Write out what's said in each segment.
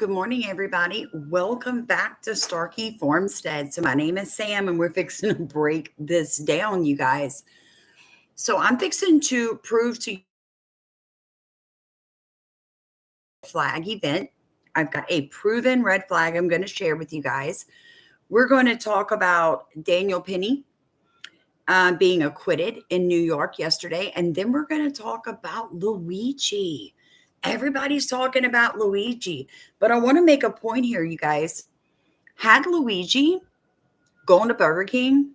Good morning, everybody. Welcome back to Starkey Farmstead. So my name is Sam, and we're fixing to break this down, you guys. So I'm fixing to prove to you flag event. I've got a proven red flag I'm going to share with you guys. We're going to talk about Daniel Penny being acquitted in New York yesterday, and then we're going to talk about Luigi. Everybody's talking about Luigi, but I want to make a point here, you guys. Had Luigi gone to Burger King,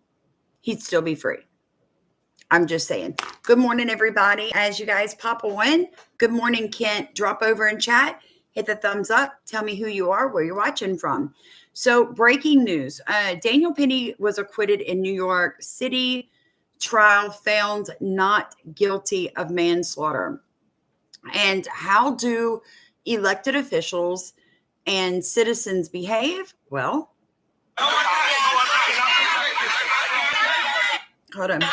he'd still be free. I'm just saying. Good morning, everybody. As you guys pop on, good morning, Kent. Drop over and chat. Hit the thumbs up. Tell me who you are, where you're watching from. So breaking news. Daniel Penny was acquitted in New York City trial, found not guilty of manslaughter. And how do elected officials and citizens behave? Well, hold on.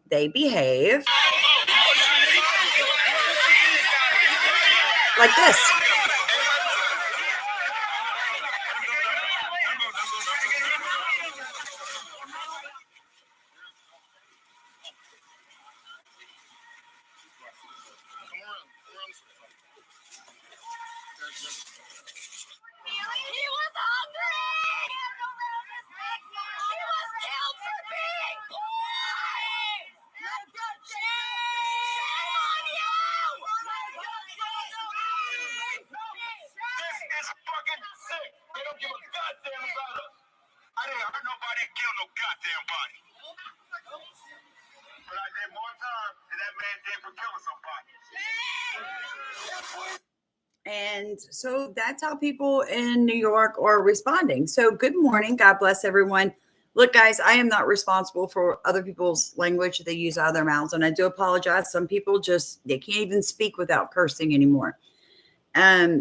They behave like this. And so that's how people in New York are responding. So good morning. God bless everyone. Look, guys, I am not responsible for other people's language that they use out of their mouths. And I do apologize. Some people they can't even speak without cursing anymore.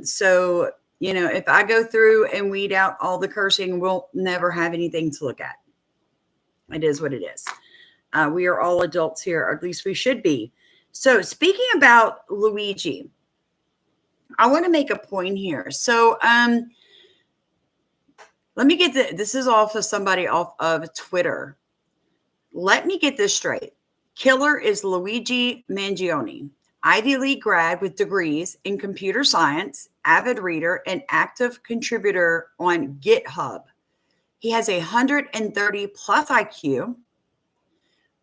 So, if I go through and weed out all the cursing, we'll never have anything to look at. It is what it is. We are all adults here, or at least we should be. So speaking about Luigi, I want to make a point here. So let me get this is off of somebody off of Twitter. Let me get this straight. Killer is Luigi Mangione, Ivy League grad with degrees in computer science, avid reader, and active contributor on GitHub. He has 130 plus IQ,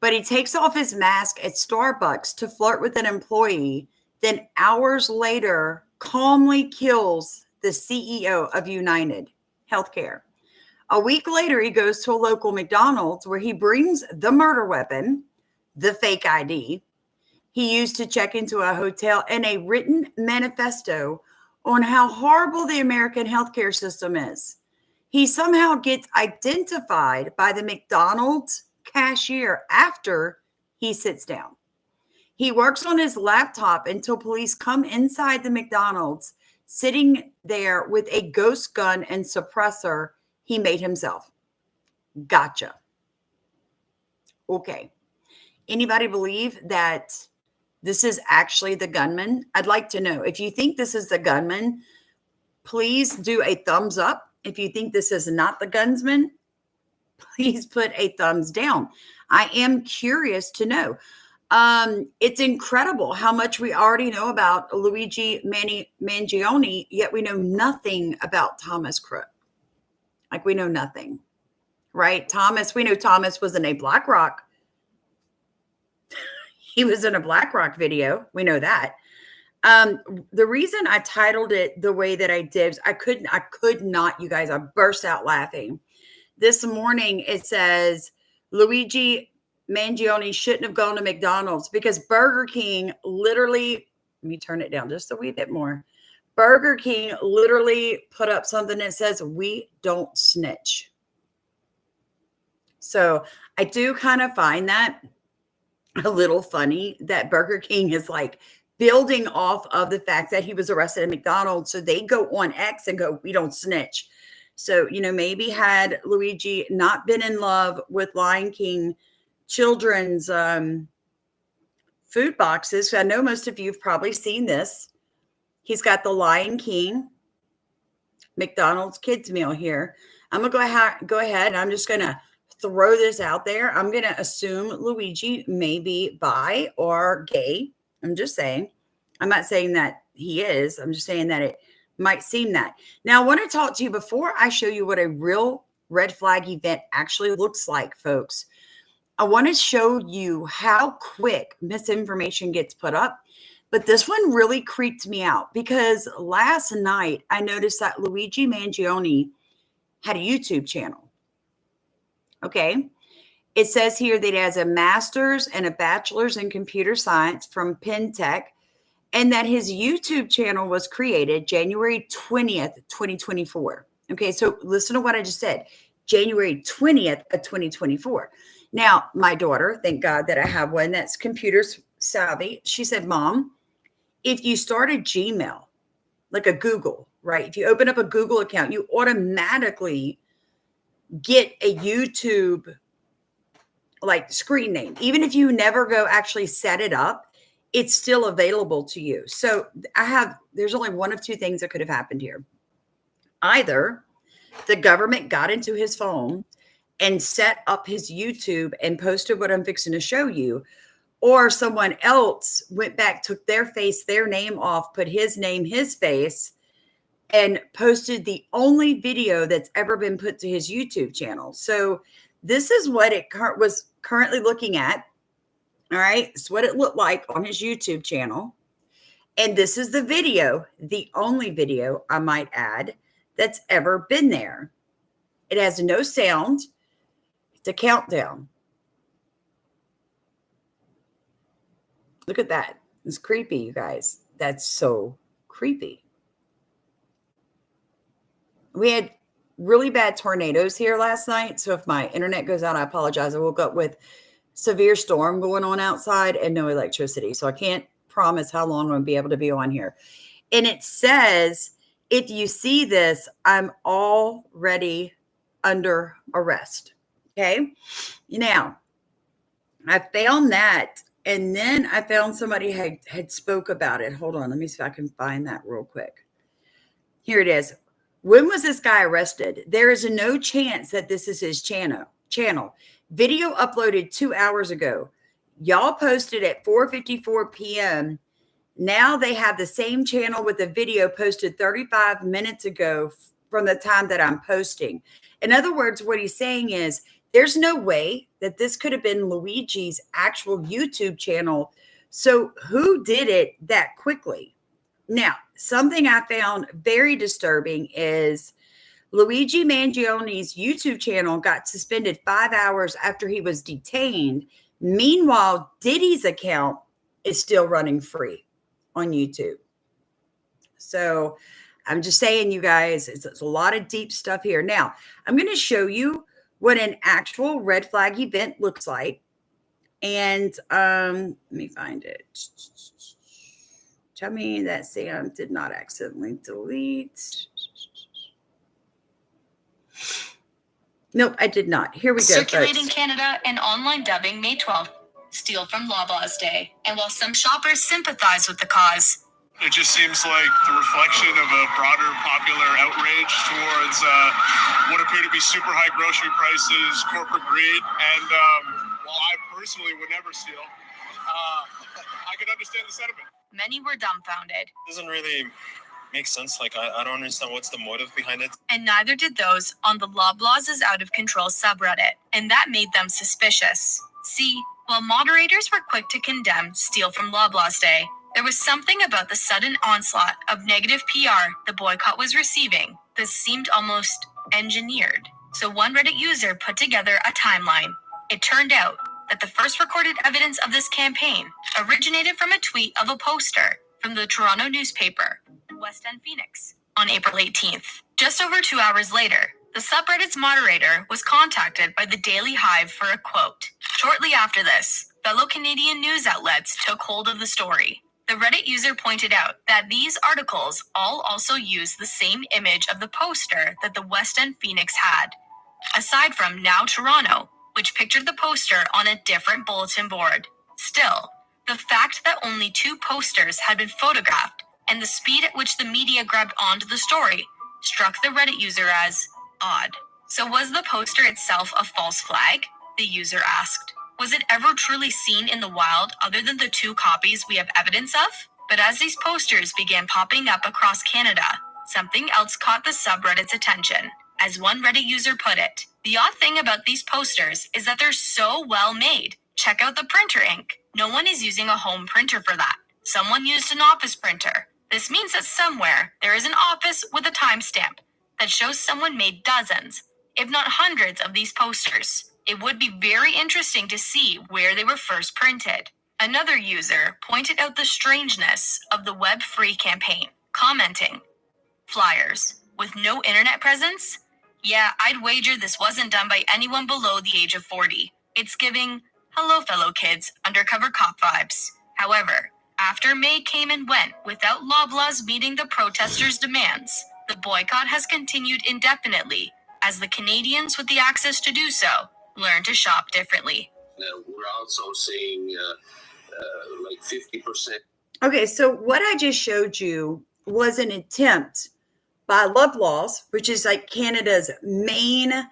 but he takes off his mask at Starbucks to flirt with an employee, then hours later calmly kills the CEO of United Healthcare. A week later, he goes to a local McDonald's where he brings the murder weapon, the fake ID, he used to check into a hotel, and a written manifesto on how horrible the American healthcare system is. He somehow gets identified by the McDonald's cashier after he sits down. He works on his laptop until police come inside the McDonald's, sitting there with a ghost gun and suppressor he made himself. Gotcha. Okay. Anybody believe that this is actually the gunman? I'd like to know. If you think this is the gunman, please do a thumbs up. If you think this is not the gunsman, please put a thumbs down. I am curious to know. It's incredible how much we already know about Luigi Mangione, yet we know nothing about Thomas Crook. Like, we know nothing, right? We know Thomas was in a BlackRock. He was in a BlackRock video. We know that. The reason I titled it the way that I did, I could not, you guys, I burst out laughing. This morning it says Luigi Mangione shouldn't have gone to McDonald's because Burger King literally, let me turn it down just a wee bit more. Burger King literally put up something that says, "We don't snitch." So I do kind of find that a little funny that Burger King is like building off of the fact that he was arrested at McDonald's. So they go on X and go, "We don't snitch." So, maybe had Luigi not been in love with Lion King children's food boxes, I know most of you have probably seen this. He's got the Lion King McDonald's kids meal here. I'm going to go ahead and I'm just going to throw this out there. I'm going to assume Luigi may be bi or gay. I'm just saying. I'm not saying that he is. I'm just saying that it might seem that. Now, I want to talk to you before I show you what a real red flag event actually looks like, folks. I want to show you how quick misinformation gets put up. But this one really creeped me out because last night I noticed that Luigi Mangione had a YouTube channel. Okay. It says here that he has a master's and a bachelor's in computer science from Penn Tech, and that his YouTube channel was created January 20th, 2024. Okay. So listen to what I just said. January 20th of 2024. Now, my daughter, thank God that I have one that's computer savvy. She said, Mom, if you start a Gmail, like a Google, right? If you open up a Google account, you automatically get a YouTube like screen name. Even if you never go actually set it up, it's still available to you. So there's only one of two things that could have happened here. Either the government got into his phone and set up his YouTube and posted what I'm fixing to show you, or someone else went back, took their face, their name off, put his name, his face, and posted the only video that's ever been put to his YouTube channel. So this is what it was currently looking at. All right. It's what it looked like on his YouTube channel. And this is the video, the only video, I might add, that's ever been there. It has no sound. It's a countdown. Look at that. It's creepy, you guys. That's so creepy. We had really bad tornadoes here last night. So if my internet goes out, I apologize. I woke up with severe storm going on outside and no electricity. So I can't promise how long I'm going to be able to be on here. And it says, if you see this, I'm already under arrest. Okay. Now, I found that. And then I found somebody had spoke about it. Hold on. Let me see if I can find that real quick. Here it is. When was this guy arrested? There is no chance that this is his channel. Video uploaded 2 hours ago. Y'all posted at 4:54 p.m. Now they have the same channel with a video posted 35 minutes ago from the time that I'm posting. In other words, what he's saying is, there's no way that this could have been Luigi's actual YouTube channel. So who did it that quickly? Now, something I found very disturbing is Luigi Mangione's YouTube channel got suspended 5 hours after he was detained. Meanwhile, Diddy's account is still running free on YouTube. So I'm just saying, you guys, it's a lot of deep stuff here. Now, I'm going to show you what an actual red flag event looks like. And let me find it. Tell me that Sam did not accidentally delete. Nope, I did not. Here we go. Circulating Canada and online dubbing May 12th. Steal from Loblaws Day. And while some shoppers sympathize with the cause, it just seems like the reflection of a broader popular outrage towards what appear to be super high grocery prices, corporate greed, and while I personally would never steal, I can understand the sentiment. Many were dumbfounded. It doesn't really make sense. Like, I don't understand what's the motive behind it. And neither did those on the Loblaws is Out of Control subreddit, and that made them suspicious. See, while moderators were quick to condemn Steal from Loblaws Day, there was something about the sudden onslaught of negative PR the boycott was receiving that seemed almost engineered. So one Reddit user put together a timeline. It turned out that the first recorded evidence of this campaign originated from a tweet of a poster from the Toronto newspaper, West End Phoenix, on April 18th. Just over 2 hours later, the subreddit's moderator was contacted by the Daily Hive for a quote. Shortly after this, fellow Canadian news outlets took hold of the story. The Reddit user pointed out that these articles all also use the same image of the poster that the West End Phoenix had, aside from Now Toronto, which pictured the poster on a different bulletin board. Still, the fact that only 2 posters had been photographed and the speed at which the media grabbed onto the story struck the Reddit user as odd. So was the poster itself a false flag? The user asked. Was it ever truly seen in the wild other than the 2 copies we have evidence of? But as these posters began popping up across Canada, something else caught the subreddit's attention. As one Reddit user put it, the odd thing about these posters is that they're so well made. Check out the printer ink. No one is using a home printer for that. Someone used an office printer. This means that somewhere there is an office with a timestamp that shows someone made dozens, if not hundreds, of these posters. It would be very interesting to see where they were first printed. Another user pointed out the strangeness of the web-free campaign, commenting, "Flyers with no internet presence? Yeah, I'd wager this wasn't done by anyone below the age of 40. It's giving, hello fellow kids, undercover cop vibes." However, after May came and went without Loblaws meeting the protesters' demands, the boycott has continued indefinitely as the Canadians with the access to do so learn to shop differently. We're also seeing like 50%. Okay, so what I just showed you was an attempt by Loblaws, which is like Canada's main,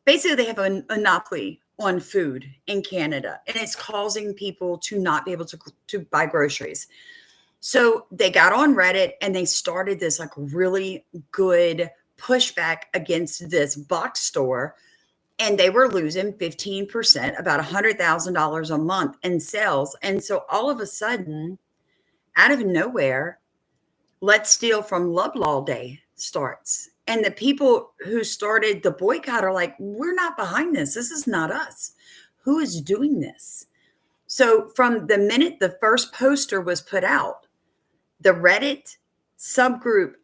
basically they have a monopoly on food in Canada, and it's causing people to not be able to buy groceries. So they got on Reddit and they started this like really good pushback against this box store, and they were losing 15%, about $100,000 a month in sales. And so all of a sudden, out of nowhere, Let's Steal from Loblaw Day starts. And the people who started the boycott are like, we're not behind this. This is not us. Who is doing this? So from the minute the first poster was put out, the Reddit subgroup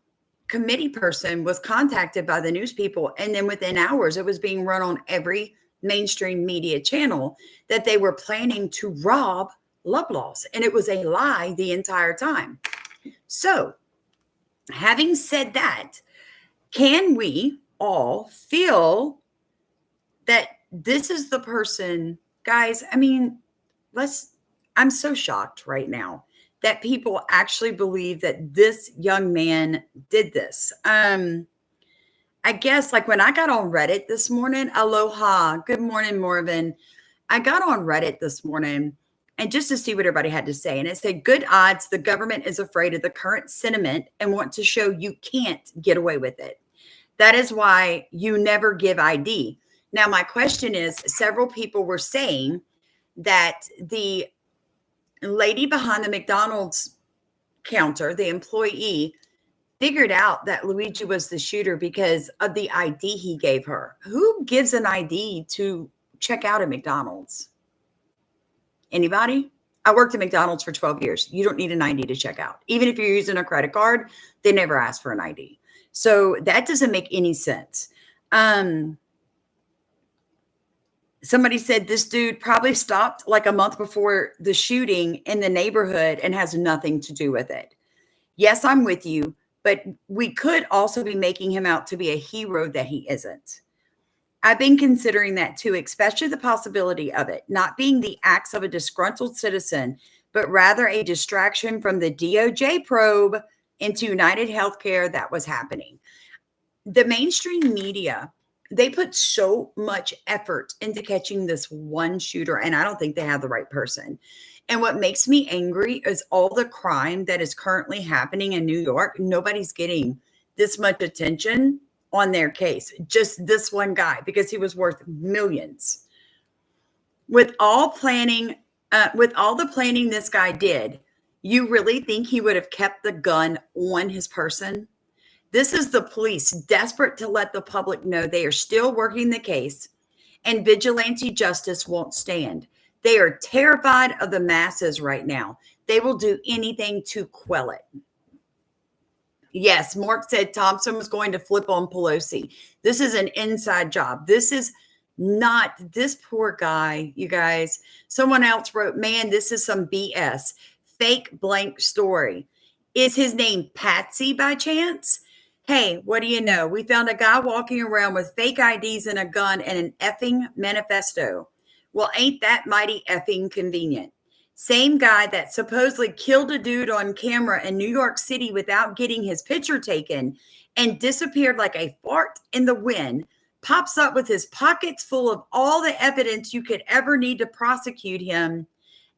committee person was contacted by the news people. And then within hours, it was being run on every mainstream media channel that they were planning to rob Loblaws. And it was a lie the entire time. So having said that, can we all feel that this is the person, guys? I mean, I'm so shocked right now that people actually believe that this young man did this. I guess like when I got on Reddit this morning, aloha, good morning, Morven. I got on Reddit this morning and just to see what everybody had to say. And it said, good odds the government is afraid of the current sentiment and want to show you can't get away with it. That is why you never give ID. Now, my question is, several people were saying that the lady behind the McDonald's counter, the employee, figured out that Luigi was the shooter because of the ID he gave her. Who gives an ID to check out at McDonald's? Anybody? I worked at McDonald's for 12 years. You don't need an ID to check out. Even if you're using a credit card, they never ask for an ID. So that doesn't make any sense. Somebody said this dude probably stopped like a month before the shooting in the neighborhood and has nothing to do with it. Yes, I'm with you, but we could also be making him out to be a hero that he isn't. I've been considering that too, especially the possibility of it not being the acts of a disgruntled citizen, but rather a distraction from the DOJ probe into United Healthcare that was happening. The mainstream media, they put so much effort into catching this one shooter, and I don't think they have the right person. And what makes me angry is all the crime that is currently happening in New York. Nobody's getting this much attention on their case. Just this one guy, because he was worth millions. With all the planning this guy did, you really think he would have kept the gun on his person? This is the police desperate to let the public know they are still working the case and vigilante justice won't stand. They are terrified of the masses right now. They will do anything to quell it. Yes, Mark said Thompson was going to flip on Pelosi. This is an inside job. This is not this poor guy, you guys. Someone else wrote, man, this is some BS. Fake blank story. Is his name Patsy by chance? Hey, what do you know? We found a guy walking around with fake IDs and a gun and an effing manifesto. Well, ain't that mighty effing convenient? Same guy that supposedly killed a dude on camera in New York City without getting his picture taken and disappeared like a fart in the wind, pops up with his pockets full of all the evidence you could ever need to prosecute him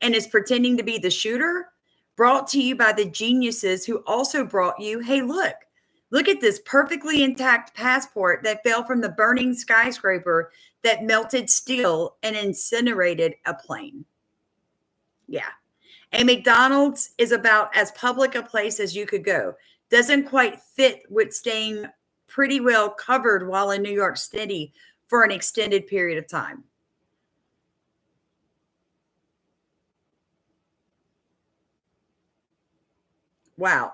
and is pretending to be the shooter, brought to you by the geniuses who also brought you, hey, look at this perfectly intact passport that fell from the burning skyscraper that melted steel and incinerated a plane. Yeah. A McDonald's is about as public a place as you could go. Doesn't quite fit with staying pretty well covered while in New York City for an extended period of time. Wow.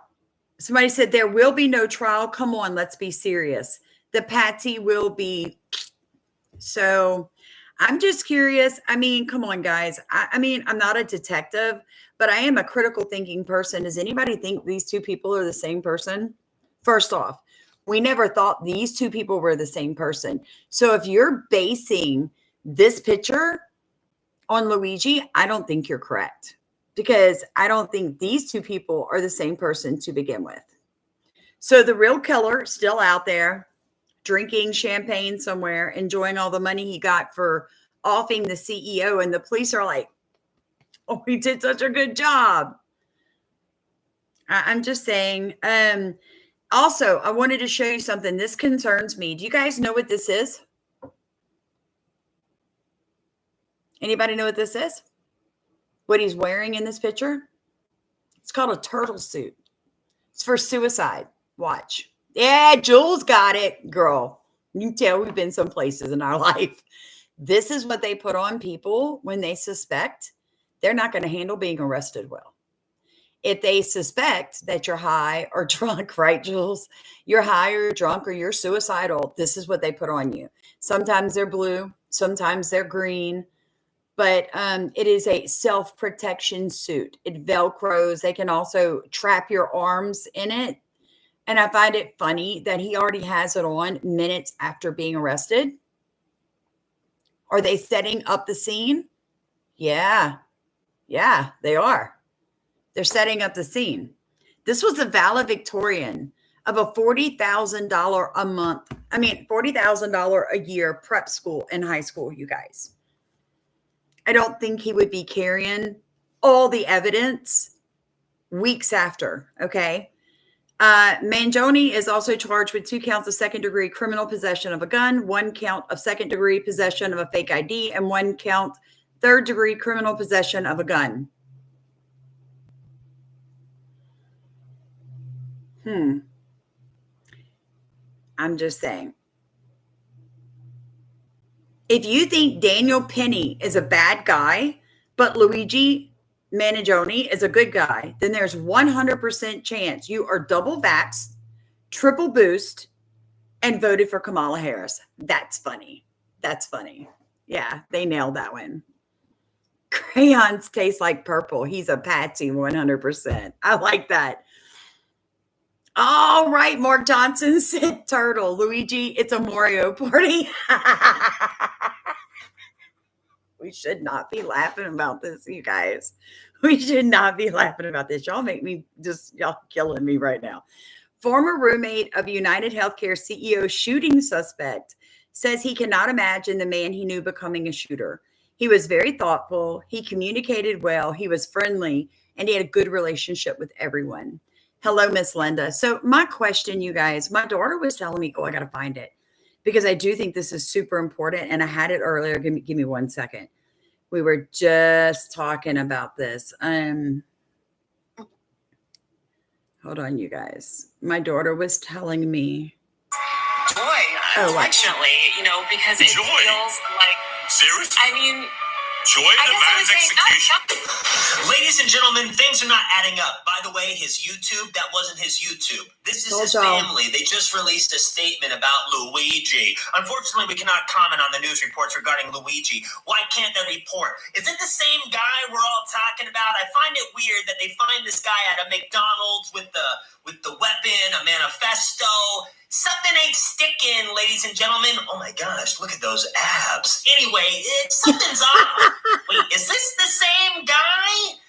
Somebody said there will be no trial. Come on, let's be serious. The patsy will be. So I'm just curious. I mean, come on, guys. I mean, I'm not a detective, but I am a critical thinking person. Does anybody think these two people are the same person? First off, we never thought these two people were the same person. So if you're basing this picture on Luigi, I don't think you're correct, because I don't think these two people are the same person to begin with. So the real killer still out there, drinking champagne somewhere, enjoying all the money he got for offing the CEO. And the police are like, oh, he did such a good job. I'm just saying. Also, I wanted to show you something. This concerns me. Do you guys know what this is? Anybody know what this is? What he's wearing in this picture? It's called a turtle suit. It's for suicide. Watch. Yeah, Jules got it, girl. You can tell we've been some places in our life. This is what they put on people when they suspect they're not going to handle being arrested well. If they suspect that you're high or drunk, right, Jules? You're high or you're drunk or you're suicidal, this is what they put on you. Sometimes they're blue, sometimes they're green, but it is a self-protection suit. It Velcros. They can also trap your arms in it. And I find it funny that he already has it on minutes after being arrested. Are they setting up the scene? Yeah, they are. They're setting up the scene. This was a valedictorian of a $40,000 a month. I mean, $40,000 a year prep school in high school, you guys. I don't think he would be carrying all the evidence weeks after, okay? Mangione is also charged with 2 counts of second-degree criminal possession of a gun, 1 count of second-degree possession of a fake ID, and 1 count third-degree criminal possession of a gun. I'm just saying. If you think Daniel Penny is a bad guy, but Luigi Mangione is a good guy, then there's 100% chance you are double-vaxxed, triple boost, and voted for Kamala Harris. That's funny. That's funny. Yeah, they nailed that one. Crayons taste like purple. He's a patsy 100%. I like that. All right, Mark Johnson said turtle. Luigi, it's a Mario party. We should not be laughing about this, you guys. We should not be laughing about this. Y'all make me y'all killing me right now. Former roommate of United Healthcare CEO shooting suspect says he cannot imagine the man he knew becoming a shooter. He was very thoughtful. He communicated well. He was friendly, and he had a good relationship with everyone. Hello, Miss Linda. So my question, you guys, my daughter was telling me, I got to find it, because I do think this is super important. And I had it earlier. Give me 1 second. We were just talking about this. Hold on, you guys. My daughter was telling me. Joy, unfortunately, because it Joy? feels like. Seriously? I mean, Joy in the man's execution? Ladies and gentlemen, things are not adding up. By the way, his YouTube, that wasn't his YouTube. This is his family. They just released a statement about Luigi. Unfortunately, we cannot comment on the news reports regarding Luigi. Why can't they report? Is it the same guy we're all talking about? I find it weird that they find this guy at a McDonald's with the weapon, a manifesto. Something ain't sticking, ladies and gentlemen. Oh my gosh, look at those abs. Anyway, something's off. Wait, is this the same guy?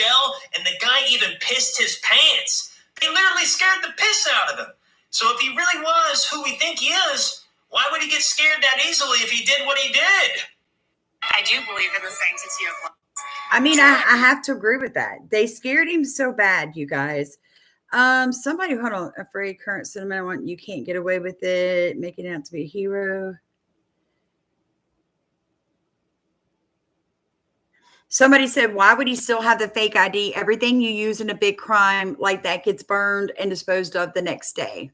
gel, and the guy even pissed his pants. They literally scared the piss out of him. So if he really was who we think he is, why would he get scared that easily if he did what he did? I do believe in the sanctity of life. I mean, I have to agree with that. They scared him so bad, you guys. Somebody, hold on. Afraid current sentiment. Want you can't get away with it. Making out to be a hero. Somebody said, why would he still have the fake ID? Everything you use in a big crime like that gets burned and disposed of the next day.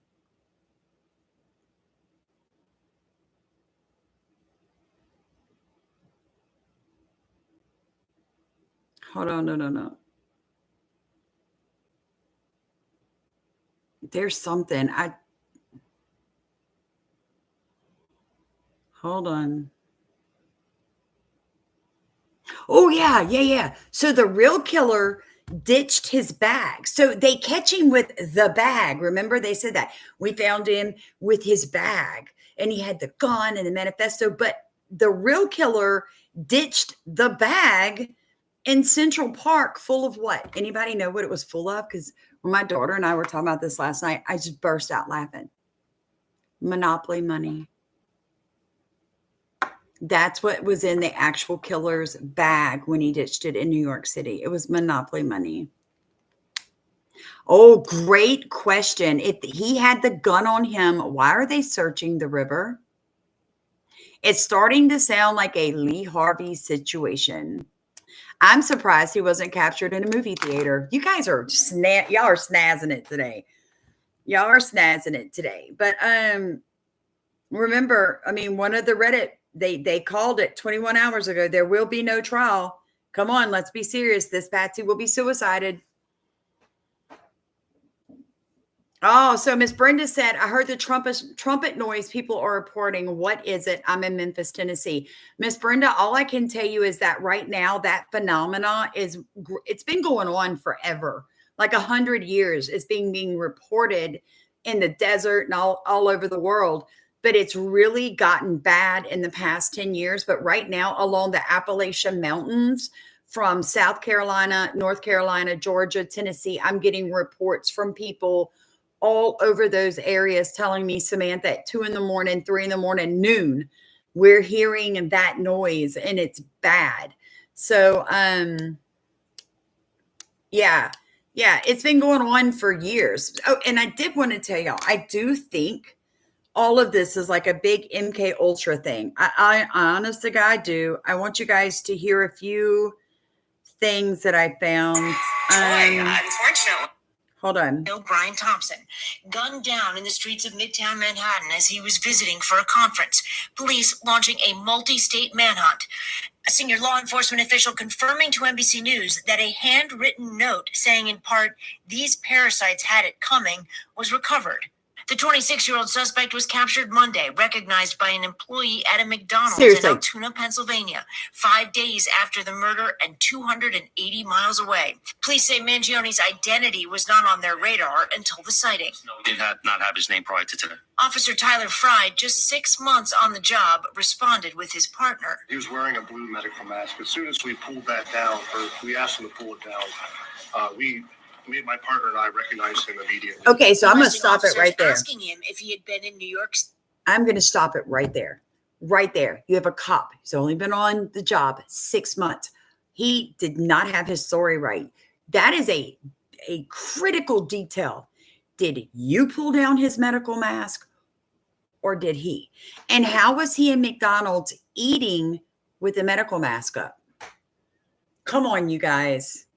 Hold on. No. There's something. Hold on. Oh, yeah. So the real killer ditched his bag. So they catch him with the bag. Remember, they said that. We found him with his bag, and he had the gun and the manifesto. But the real killer ditched the bag in Central Park full of what? Anybody know what it was full of? Because when my daughter and I were talking about this last night, I just burst out laughing. Monopoly money. That's what was in the actual killer's bag when he ditched it in New York City. It was Monopoly money. Oh, great question. If he had the gun on him, why are they searching the river? It's starting to sound like a Lee Harvey situation. I'm surprised he wasn't captured in a movie theater. You guys are y'all are snazzing it today. Y'all are snazzing it today. But remember, I mean, one of the Reddit, they called it 21 hours ago. There will be no trial. Come on, let's be serious. This Patsy will be suicided. Oh, so Miss Brenda said, I heard the trumpet noise people are reporting. What is it? I'm in Memphis, Tennessee. Miss Brenda, all I can tell you is that right now that phenomena it's been going on forever, like 100 years. It's being reported in the desert and all over the world, but it's really gotten bad in the past 10 years. But right now along the Appalachian Mountains, from South Carolina, North Carolina, Georgia, Tennessee, I'm getting reports from people all over those areas telling me, Samantha, at 2 a.m, 3 a.m, noon, we're hearing that noise and it's bad. So, yeah, it's been going on for years. Oh, and I did want to tell y'all, I do think all of this is like a big MK Ultra thing. I honest to God do. I want you guys to hear a few things that I found. Unfortunately. Hold on. Brian Thompson, gunned down in the streets of Midtown Manhattan as he was visiting for a conference. Police launching a multi-state manhunt. A senior law enforcement official confirming to NBC News that a handwritten note saying in part, "These parasites had it coming," was recovered. The 26-year-old suspect was captured Monday, recognized by an employee at a McDonald's in Altoona, Pennsylvania, 5 days after the murder and 280 miles away. Police say Mangione's identity was not on their radar until the sighting. Did not have his name prior to today. Officer Tyler Fry, just 6 months on the job, responded with his partner. He was wearing a blue medical mask. As soon as we pulled that down, or we asked him to pull it down, me, my partner, and I recognized him immediately. Okay, so I'm going to stop it right there. Asking him if he had been in New York. I'm going to stop it right there. Right there. You have a cop. He's only been on the job 6 months. He did not have his story right. That is a critical detail. Did you pull down his medical mask or did he? And how was he in McDonald's eating with the medical mask up? Come on, you guys.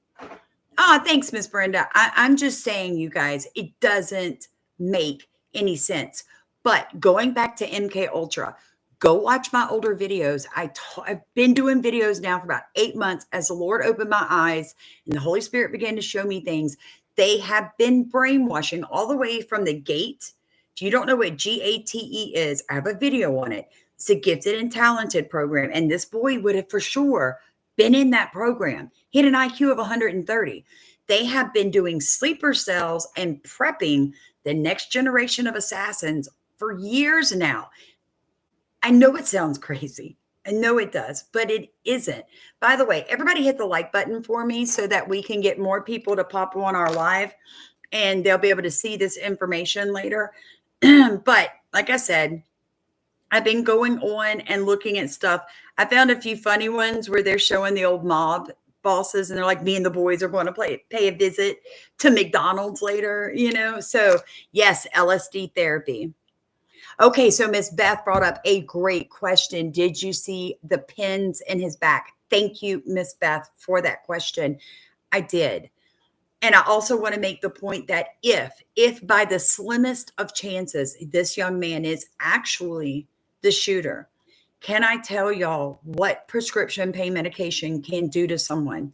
Oh, thanks, Miss Brenda. I'm just saying, you guys, it doesn't make any sense. But going back to MK Ultra, go watch my older videos. I've been doing videos now for about 8 months as the Lord opened my eyes and the Holy Spirit began to show me things. They have been brainwashing all the way from the GATE. If you don't know what GATE is, I have a video on it. It's a gifted and talented program. And this boy would have for sure been in that program. He had an IQ of 130. They have been doing sleeper cells and prepping the next generation of assassins for years now. I know it sounds crazy. I know it does, but it isn't. By the way, everybody hit the like button for me so that we can get more people to pop on our live and they'll be able to see this information later. But like I said, I've been going on and looking at stuff. I found a few funny ones where they're showing the old mob bosses and they're like, me and the boys are going to pay a visit to McDonald's later, So yes, LSD therapy. Okay, so Miss Beth brought up a great question. Did you see the pins in his back? Thank you, Miss Beth, for that question. I did. And I also want to make the point that if by the slimmest of chances, this young man is actually the shooter, can I tell y'all what prescription pain medication can do to someone?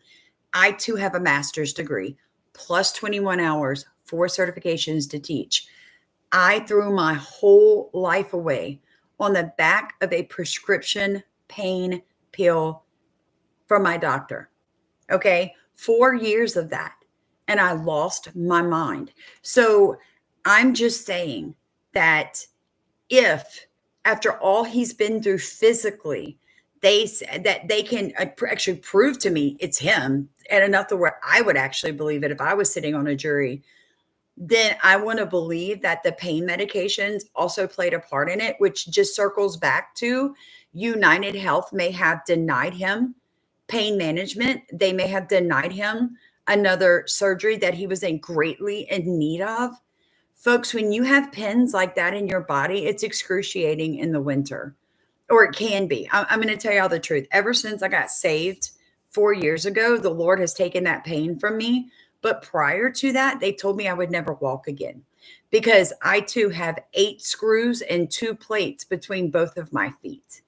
I too have a master's degree, plus 21 hours, 4 certifications to teach. I threw my whole life away on the back of a prescription pain pill from my doctor. Okay, 4 years of that. And I lost my mind. So I'm just saying that if after all he's been through physically, they said that they can actually prove to me it's him, and enough to where I would actually believe it if I was sitting on a jury, then I want to believe that the pain medications also played a part in it, which just circles back to United Health may have denied him pain management. They may have denied him another surgery that he was in greatly in need of. Folks, when you have pins like that in your body, it's excruciating in the winter, or it can be. I'm going to tell y'all the truth. Ever since I got saved 4 years ago, the Lord has taken that pain from me. But prior to that, they told me I would never walk again because I too have 8 screws and 2 plates between both of my feet.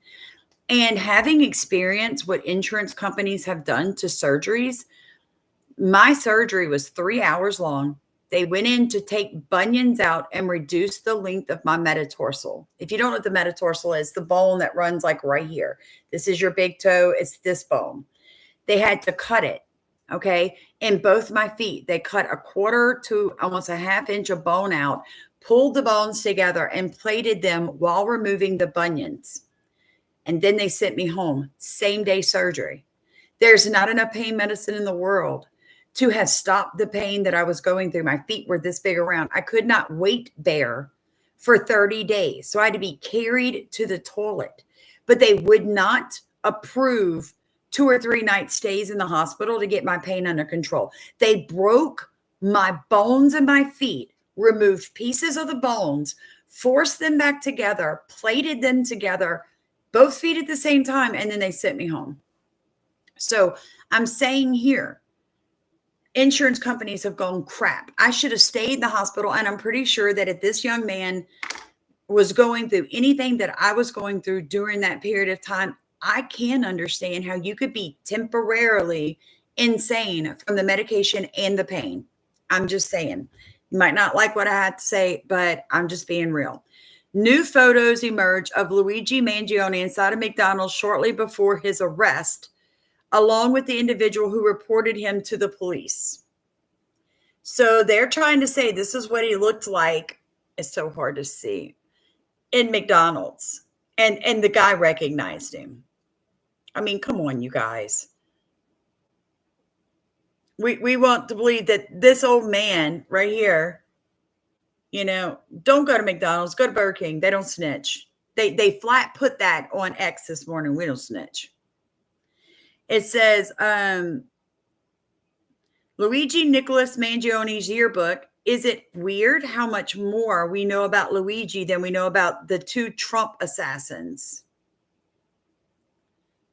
And having experienced what insurance companies have done to surgeries, my surgery was 3 hours long. They went in to take bunions out and reduce the length of my metatarsal. If you don't know what the metatarsal is, the bone that runs like right here. This is your big toe. It's this bone. They had to cut it. Okay. In both my feet, they cut 1/4 to almost a 1/2 inch of bone out, pulled the bones together and plated them while removing the bunions. And then they sent me home, same day surgery. There's not enough pain medicine in the world to have stopped the pain that I was going through. My feet were this big around. I could not weight bear for 30 days. So I had to be carried to the toilet, but they would not approve 2 or 3 night stays in the hospital to get my pain under control. They broke my bones in my feet, removed pieces of the bones, forced them back together, plated them together, both feet at the same time, and then they sent me home. So I'm saying here, insurance companies have gone crap. I should have stayed in the hospital, and I'm pretty sure that if this young man was going through anything that I was going through during that period of time, I can understand how you could be temporarily insane from the medication and the pain. I'm just saying. You might not like what I had to say, but I'm just being real. New photos emerge of Luigi Mangione inside a McDonald's shortly before his arrest, along with the individual who reported him to the police. So they're trying to say this is what he looked like. It's so hard to see in McDonald's. And the guy recognized him. I mean, come on, you guys. We want to believe that this old man right here, don't go to McDonald's, go to Burger King. They don't snitch. They flat put that on X this morning. We don't snitch. It says, Luigi Nicholas Mangione's yearbook. Is it weird how much more we know about Luigi than we know about the 2 Trump assassins?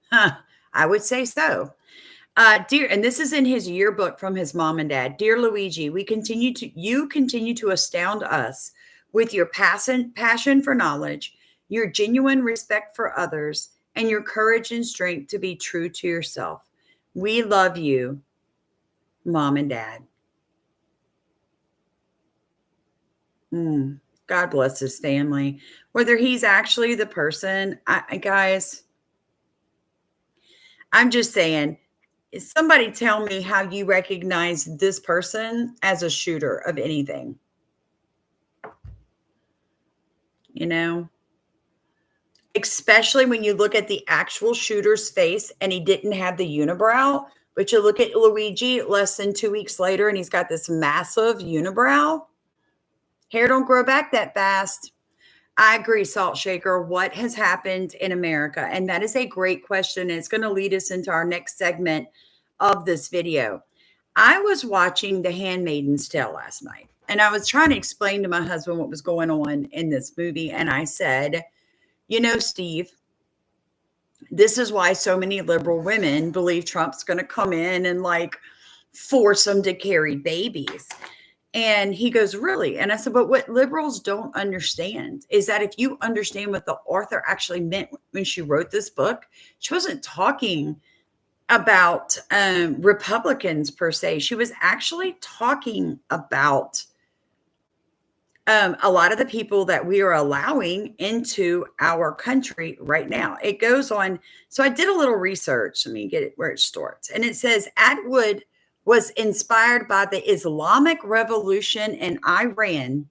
I would say so. Dear, and this is in his yearbook from his mom and dad. Dear Luigi, you continue to astound us with your passion for knowledge, your genuine respect for others, and your courage and strength to be true to yourself. We love you, Mom and Dad. God bless his family. Whether he's actually the person, guys, I'm just saying, somebody tell me how you recognize this person as a shooter of anything. especially when you look at the actual shooter's face and he didn't have the unibrow. But you look at Luigi less than 2 weeks later and he's got this massive unibrow. Hair don't grow back that fast. I agree, Salt Shaker. What has happened in America? And that is a great question. It's going to lead us into our next segment of this video. I was watching The Handmaid's Tale last night, and I was trying to explain to my husband what was going on in this movie. And I said, you know, Steve, this is why so many liberal women believe Trump's going to come in and like force them to carry babies. And he goes, really? And I said, but what liberals don't understand is that if you understand what the author actually meant when she wrote this book, she wasn't talking about Republicans per se. She was actually talking about a lot of the people that we are allowing into our country right now. It goes on. So I did a little research. Let me get it where it starts. And it says Atwood was inspired by the Islamic Revolution in Iran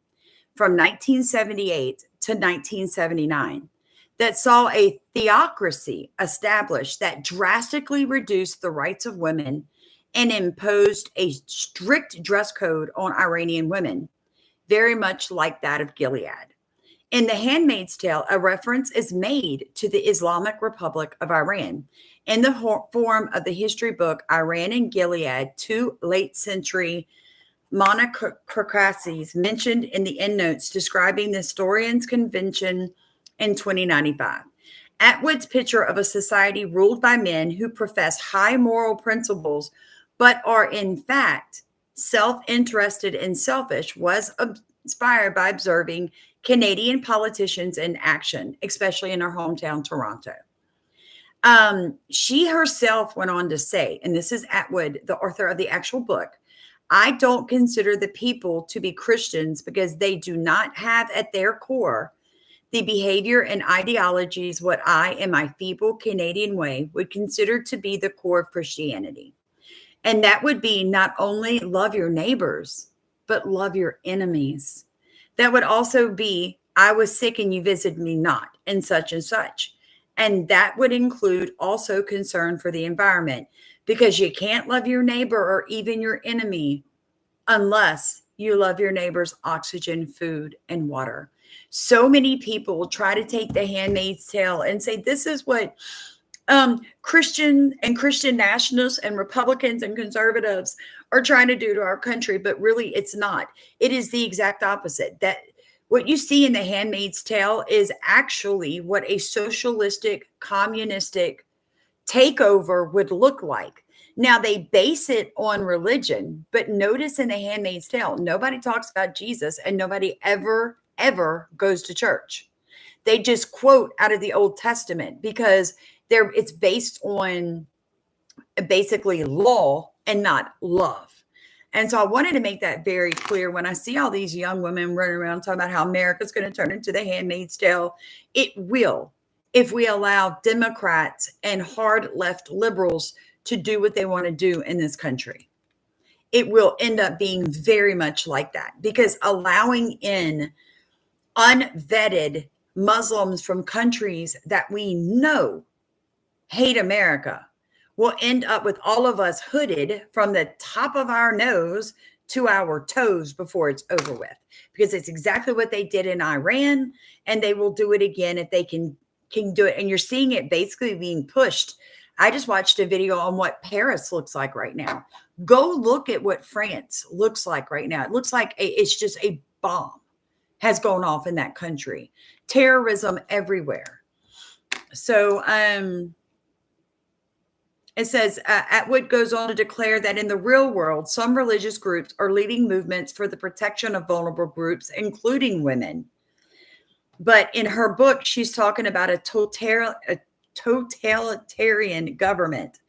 from 1978 to 1979 that saw a theocracy established that drastically reduced the rights of women and imposed a strict dress code on Iranian women, very much like that of Gilead. In The Handmaid's Tale, a reference is made to the Islamic Republic of Iran in the form of the history book Iran and Gilead, two late-century monocracies mentioned in the endnotes describing the historian's convention in 2095. Atwood's picture of a society ruled by men who profess high moral principles but are in fact self-interested and selfish was inspired by observing Canadian politicians in action, especially in her hometown, Toronto. She herself went on to say, and this is Atwood, the author of the actual book, I don't consider the people to be Christians because they do not have at their core the behavior and ideologies what I, in my feeble Canadian way, would consider to be the core of Christianity. And that would be not only love your neighbors, but love your enemies. That would also be, I was sick and you visited me not, and such and such. And that would include also concern for the environment, because you can't love your neighbor or even your enemy unless you love your neighbor's oxygen, food, and water. So many people try to take The Handmaid's Tale and say, this is what Christian nationalists and Republicans and conservatives are trying to do to our country. But really, it's not. It is the exact opposite. That what you see in The Handmaid's Tale is actually what a socialistic, communistic takeover would look like. Now, they base it on religion, but notice in The Handmaid's Tale, nobody talks about Jesus and nobody ever goes to church. They just quote out of the Old Testament because it's based on basically law and not love. And so I wanted to make that very clear when I see all these young women running around talking about how America's going to turn into The Handmaid's Tale. It will, if we allow Democrats and hard left liberals to do what they want to do in this country. It will end up being very much like that, because allowing in unvetted Muslims from countries that we know hate America will end up with all of us hooded from the top of our nose to our toes before it's over with, because it's exactly what they did in Iran, and they will do it again if they can do it. And you're seeing it basically being pushed. I just watched a video on what Paris looks like right now. Go look at what France looks like right now. It looks like it's just a bomb has gone off in that country. Terrorism everywhere. So, it says, Atwood goes on to declare that in the real world, some religious groups are leading movements for the protection of vulnerable groups, including women. But in her book, she's talking about a totalitarian government.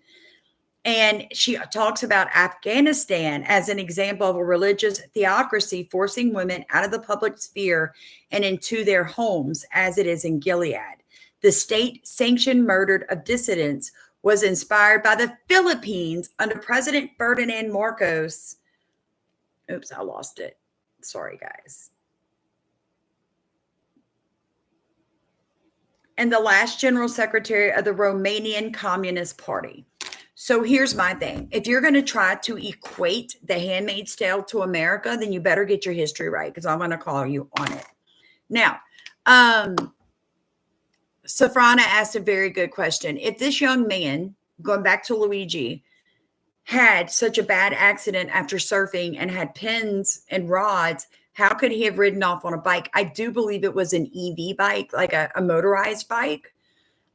And she talks about Afghanistan as an example of a religious theocracy forcing women out of the public sphere and into their homes, as it is in Gilead. The state-sanctioned murder of dissidents was inspired by the Philippines under President Ferdinand Marcos. Oops, I lost it. Sorry, guys. and the last general secretary of the Romanian Communist Party. So here's my thing. If you're going to try to equate The Handmaid's Tale to America, then you better get your history right, because I'm going to call you on it. Now, Safrana asked a very good question. If this young man, going back to Luigi, had such a bad accident after surfing and had pins and rods, how could he have ridden off on a bike? I do believe it was an EV bike, like a motorized bike.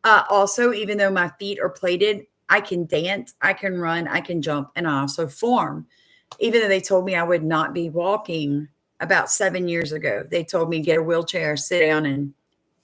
Also, even though my feet are plated, I can dance, I can run, I can jump, and I also form. Even though they told me I would not be walking about 7 years ago, they told me get a wheelchair, sit down, and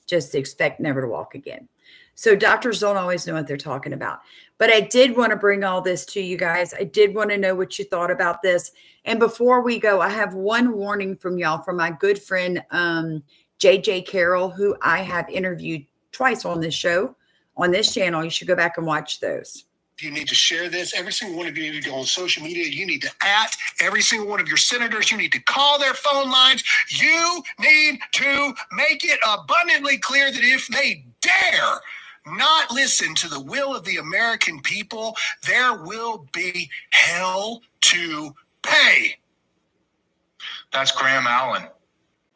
just expect never to walk again. So doctors don't always know what they're talking about. But I did want to bring all this to you guys. I did want to know what you thought about this. And before we go, I have one warning from y'all, from my good friend, JJ Carroll, who I have interviewed twice on this show, on this channel. You should go back and watch those. You need to share this. Every single one of you need to go on social media. You need to at every single one of your senators. You need to call their phone lines. You need to make it abundantly clear that if they dare not listen to the will of the American people, there will be hell to pay. That's Graham Allen.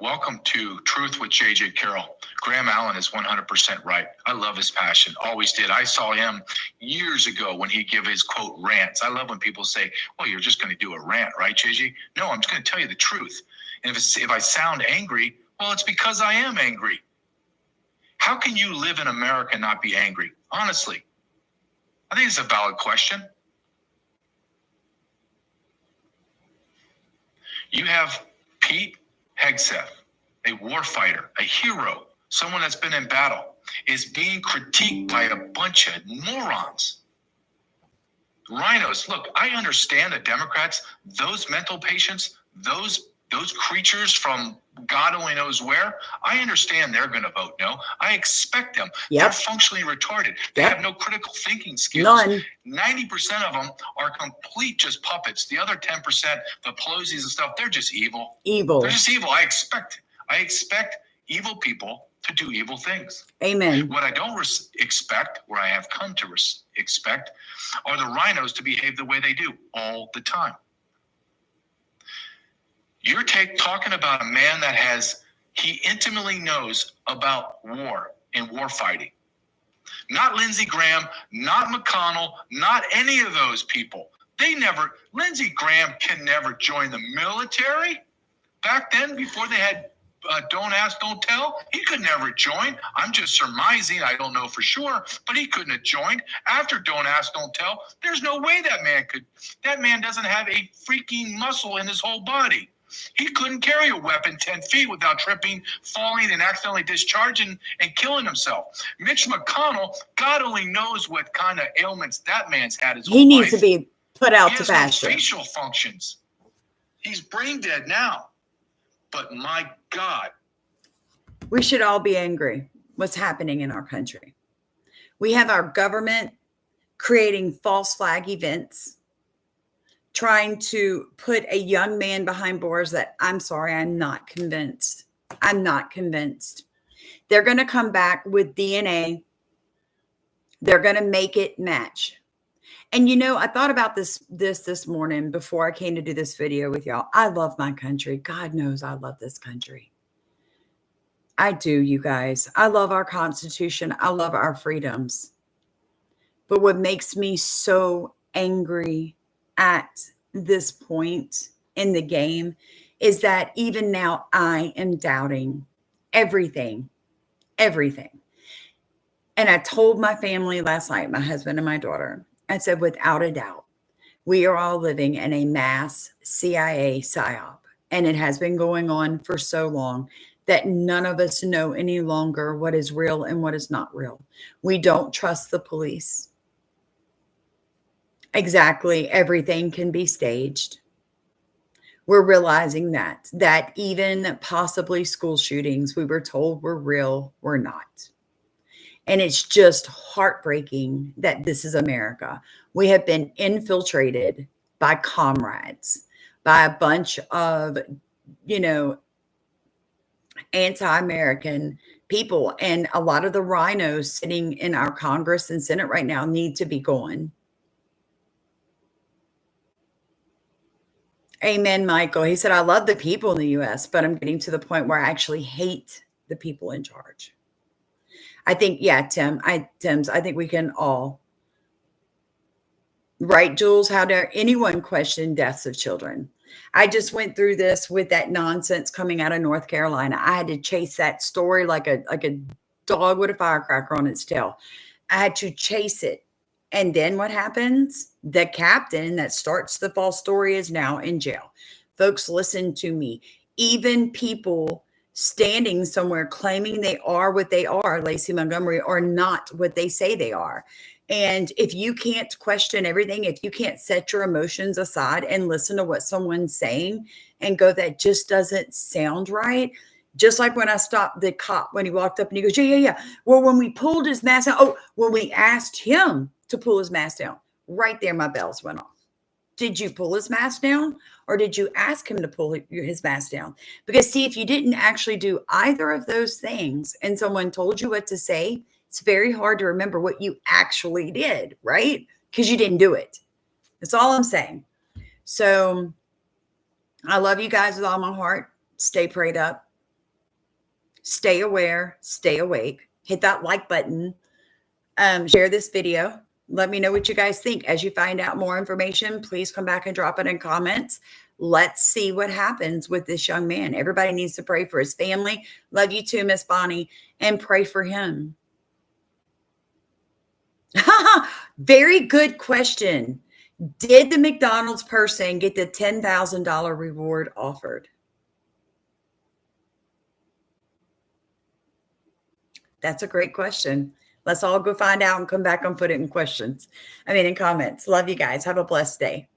Welcome to Truth with JJ Carroll. Graham Allen is 100% right. I love his passion. Always did. I saw him years ago when he gave his quote rants. I love when people say, well, you're just going to do a rant, right, JJ? No, I'm just going to tell you the truth. And if I sound angry, well, it's because I am angry. How can you live in America and not be angry? Honestly, I think it's a valid question. You have Pete Hegseth, a warfighter, a hero, someone that's been in battle, is being critiqued by a bunch of morons. Rhinos. Look, I understand that Democrats, those mental patients, those creatures from God only knows where, I understand they're going to vote no. I expect them. Yep. They're functionally retarded. They have no critical thinking skills. None. 90% of them are complete just puppets. The other 10%, the Pelosi's and stuff, they're just evil. Evil. They're just evil. I expect evil people to do evil things. Amen. What I don't expect, where I have come to expect, are the rhinos to behave the way they do all the time. You're talking about a man that he intimately knows about war and war fighting. Not Lindsey Graham, not McConnell, not any of those people. Lindsey Graham can never join the military. Back then, before they had don't ask, don't tell, he could never join. I'm just surmising. I don't know for sure, but he couldn't have joined. After don't ask, don't tell, there's no way that man could. That man doesn't have a freaking muscle in his whole body. He couldn't carry a weapon 10 feet without tripping, falling, and accidentally discharging and killing himself. Mitch McConnell, God only knows what kind of ailments that man's had his whole life. He needs to be put out to pasture. He has no facial functions. He's brain dead now. But my God. We should all be angry what's happening in our country. We have our government creating false flag events, trying to put a young man behind bars that, I'm sorry, I'm not convinced. I'm not convinced. They're going to come back with DNA. They're going to make it match. And, you know, I thought about this morning before I came to do this video with y'all. I love my country. God knows I love this country. I do, you guys. I love our Constitution. I love our freedoms. But what makes me so angry at this point in the game is that even now I am doubting everything. And I told my family last night, my husband and my daughter, I said, without a doubt, we are all living in a mass CIA psyop. And it has been going on for so long that none of us know any longer what is real and what is not real. We don't trust the police. Exactly. Everything can be staged. We're realizing that even possibly school shootings we were told were real, were not. And it's just heartbreaking that this is America. We have been infiltrated by comrades, by a bunch of, anti-American people. And a lot of the rhinos sitting in our Congress and Senate right now need to be gone. Amen, Michael. He said, I love the people in the U.S., but I'm getting to the point where I actually hate the people in charge. I think, yeah, Tim's, I think we can all. Right, Jules? How dare anyone question deaths of children? I just went through this with that nonsense coming out of North Carolina. I had to chase that story like a dog with a firecracker on its tail. I had to chase it. And then what happens? The captain that starts the false story is now in jail. Folks, listen to me. Even people standing somewhere claiming they are what they are, Lacey Montgomery, are not what they say they are. And if you can't question everything, if you can't set your emotions aside and listen to what someone's saying and go, that just doesn't sound right. Just like when I stopped the cop when he walked up and he goes, yeah. Well, when we pulled his mask down, when we asked him to pull his mask down, right there, my bells went off. Did you pull his mask down or did you ask him to pull his mask down? Because see, if you didn't actually do either of those things and someone told you what to say, it's very hard to remember what you actually did, right? Because you didn't do it. That's all I'm saying. So I love you guys with all my heart. Stay prayed up. Stay aware. Stay awake. Hit that like button. Share this video. Let me know what you guys think. As you find out more information, please come back and drop it in comments. Let's see what happens with this young man. Everybody needs to pray for his family. Love you too, Miss Bonnie. And pray for him. Very good question. Did the McDonald's person get the $10,000 reward offered? That's a great question. Let's all go find out and come back and put it in questions. In comments. Love you guys. Have a blessed day.